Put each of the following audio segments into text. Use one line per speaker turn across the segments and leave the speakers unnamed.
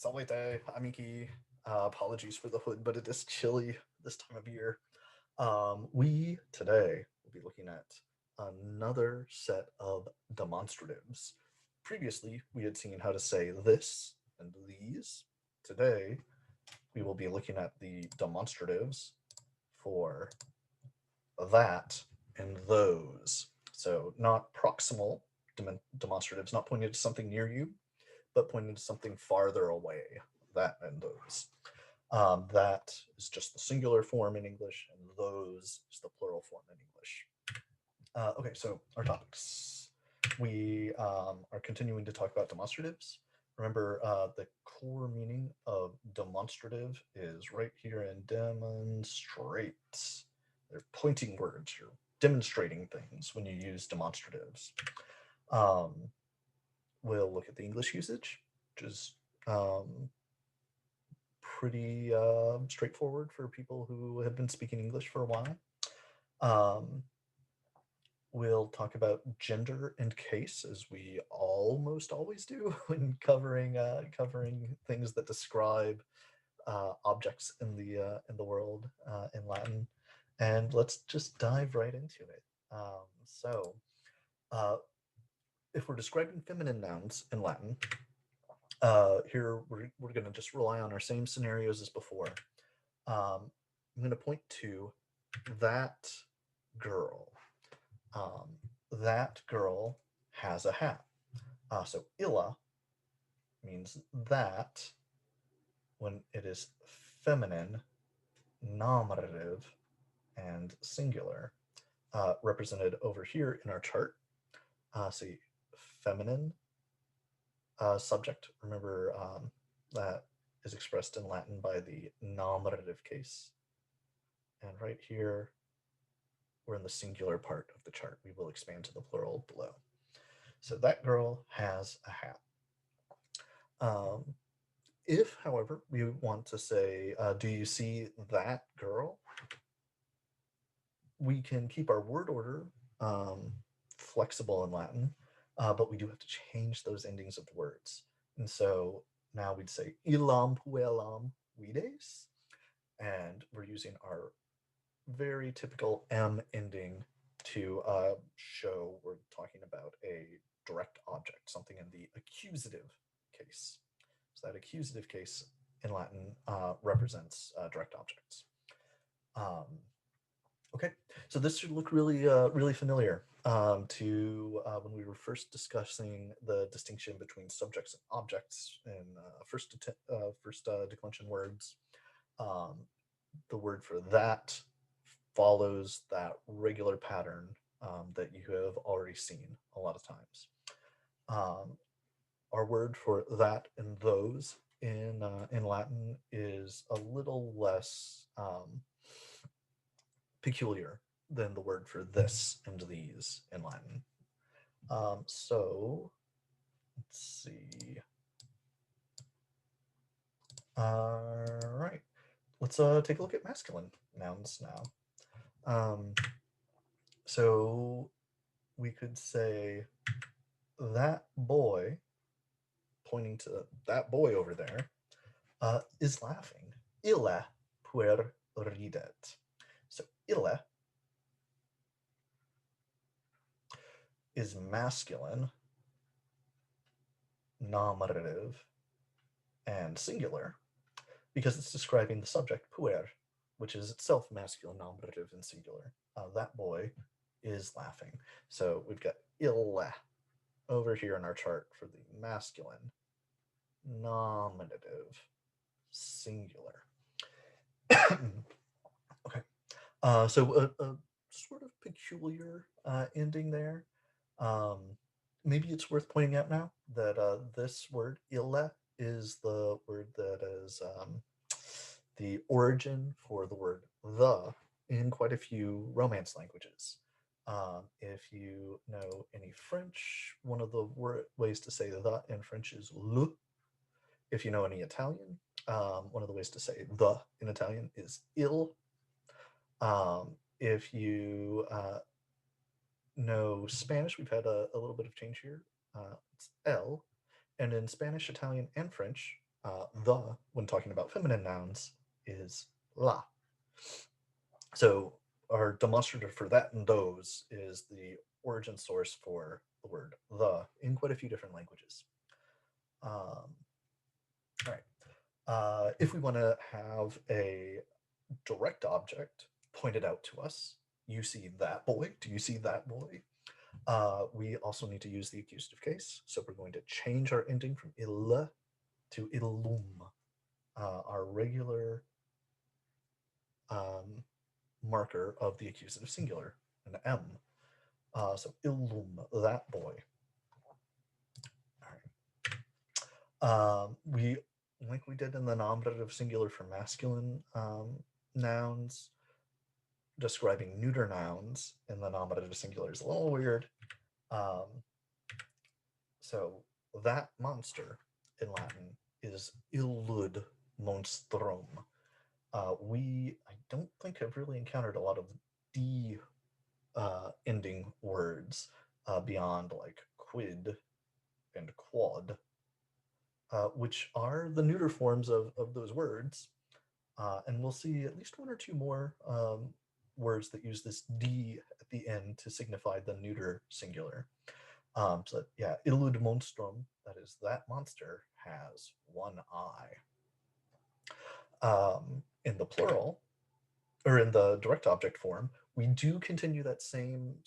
Salute, amici. Apologies for the hood, but it is chilly this time of year. We today will be looking at another set of demonstratives. Previously, we had seen how to say this and these. Today, we will be looking at the demonstratives for that and those. So, not proximal demonstratives, not pointing to something near you, but pointing to something farther away, that and those. That is just the singular form in English, and those is the plural form in English. Okay, so our topics. We are continuing to talk about demonstratives. Remember, the core meaning of demonstrative is right here in demonstrate. They're pointing words. You're demonstrating things when you use demonstratives. Um, we'll look at the English usage, which is pretty straightforward for people who have been speaking English for a while. Um, we'll talk about gender and case, as we almost always do when covering things that describe objects in the world in Latin. And let's just dive right into it. So, uh, if we're describing feminine nouns in Latin, here we're going to just rely on our same scenarios as before. I'm going to point to that girl. That girl has a hat. So ille means that when it is feminine, nominative, and singular, represented over here in our chart. See, feminine subject. Remember that is expressed in Latin by the nominative case. And right here, we're in the singular part of the chart. We will expand to the plural below. So that girl has a hat. If, however, we want to say, do you see that girl? We can keep our word order flexible in Latin, but we do have to change those endings of the words. And so now we'd say illam puellam vides, and we're using our very typical M ending to show we're talking about a direct object, something in the accusative case. So that accusative case in Latin represents direct objects. Okay, so this should look really familiar to when we were first discussing the distinction between subjects and objects in first declension words. Um, the word for that follows that regular pattern that you have already seen a lot of times. Our word for that and those in Latin is a little less peculiar than the word for this and these in Latin. So let's see. All right, let's take a look at masculine nouns now. So we could say that boy, pointing to that boy over there, is laughing. Ille puer ridet. So ille is masculine, nominative, and singular because it's describing the subject puer, which is itself masculine, nominative, and singular. That boy is laughing. So we've got ille over here in our chart for the masculine, nominative, singular. Okay. So a sort of peculiar ending there. Maybe it's worth pointing out now that this word ille is the word that is the origin for the word the in quite a few Romance languages. If you know any French, one of the ways to say the in French is le. If you know any Italian, one of the ways to say the in Italian is il. If you know Spanish, we've had a little bit of change here. It's el. And in Spanish, Italian, and French, The, when talking about feminine nouns, is la. So our demonstrative for that and those is the origin source for the word the in quite a few different languages. All right. If we want to have a direct object pointed out to us, you see that boy. Do you see that boy? We also need to use the accusative case. So we're going to change our ending from ille to illum, our regular marker of the accusative singular, an M. So illum, that boy. All right. We, like we did in the nominative singular for masculine nouns, describing neuter nouns in the nominative singular is a little weird. So that monster in Latin is illud monstrum. I don't think I've really encountered a lot of D ending words beyond like quid and quad, which are the neuter forms of those words. And we'll see at least one or two more words that use this D at the end to signify the neuter singular. So yeah, illud monstrum, that is, that monster has one eye. In the plural, or in the direct object form, we do continue that same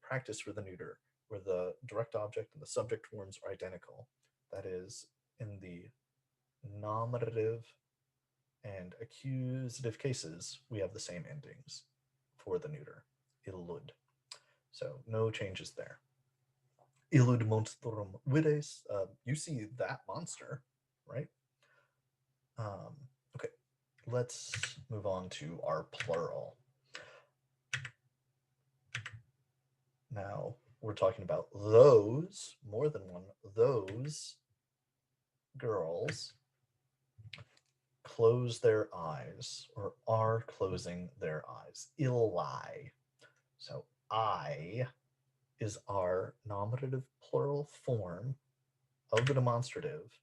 practice for the neuter, where the direct object and the subject forms are identical. That is, in the nominative and accusative cases, we have the same endings for the neuter, illud. So no changes there. Illud monstrum vides, you see that monster, right? Okay, let's move on to our plural. Now, we're talking about those, more than one, those girls close their eyes or are closing their eyes. Ille. So I is our nominative plural form of the demonstrative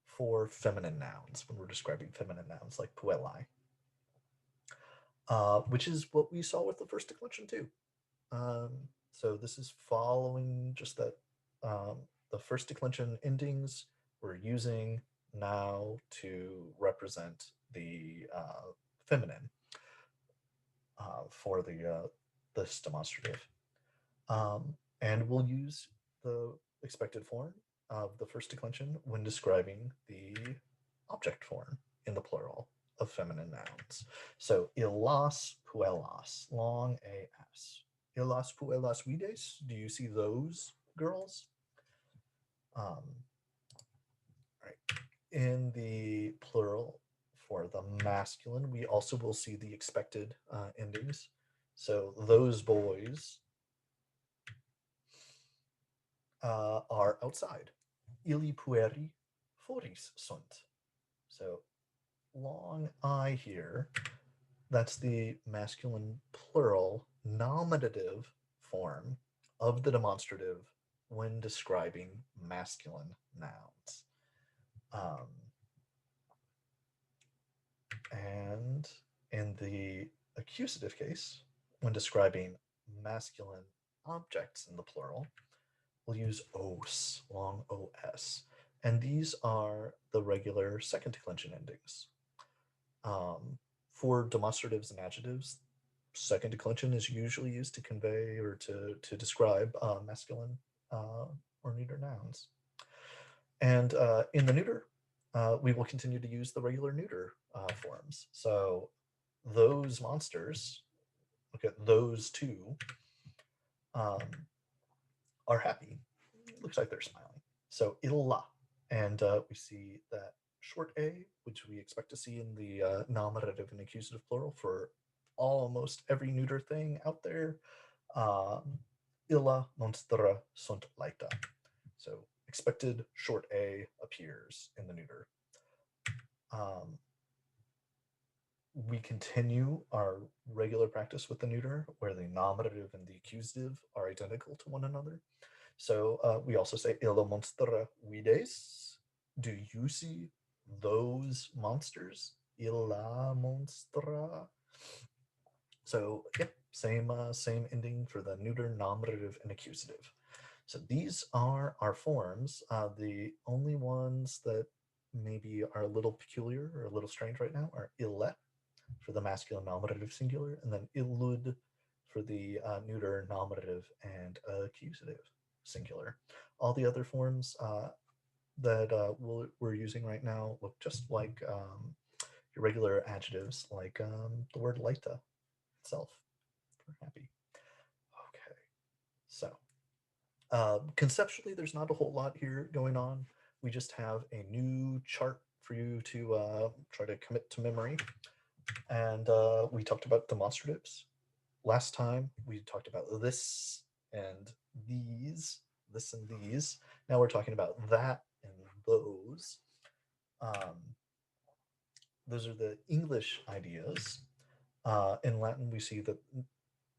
for feminine nouns when we're describing feminine nouns like puellae, which is what we saw with the first declension too. So this is following just that the first declension endings we're using now to represent the feminine for this demonstrative. And we'll use the expected form of the first declension when describing the object form in the plural of feminine nouns. So illas puellas, long as. Illas puellas vides, do you see those girls? Right. In the plural for the masculine, we also will see the expected endings. So those boys are outside. Illi pueri foris sunt. So long I here, that's the masculine plural nominative form of the demonstrative when describing masculine nouns. And in the accusative case, when describing masculine objects in the plural, we'll use os, long os. And these are the regular second declension endings. For demonstratives and adjectives, second declension is usually used to convey or to describe masculine or neuter nouns. And in the neuter, we will continue to use the regular neuter forms. So those monsters, look at those two, are happy. Looks like they're smiling. So illa. And we see that short a, which we expect to see in the nominative and accusative plural for almost every neuter thing out there. Illa monstra sunt laeta. So expected short a appears in the neuter. We continue our regular practice with the neuter, where the nominative and the accusative are identical to one another. So we also say ille monstra vides. Do you see those monsters? Illa monstra. So yep, same ending for the neuter, nominative, and accusative. So these are our forms. The only ones that maybe are a little peculiar or a little strange right now are ille for the masculine nominative singular, and then illud for the neuter, nominative, and accusative singular. All the other forms that we're using right now look just like irregular adjectives, like the word leita itself for happy. Okay, so conceptually, there's not a whole lot here going on. We just have a new chart for you to try to commit to memory. And we talked about demonstratives. Last time, we talked about this and these, this and these. Now we're talking about that and those. Um, those are the English ideas. In Latin, we see that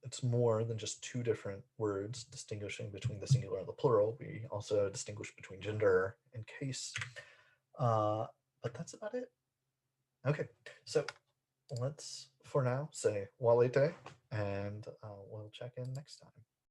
it's more than just two different words distinguishing between the singular and the plural. We also distinguish between gender and case. Uh, but that's about it. Okay, so let's for now say walete, and we'll check in next time.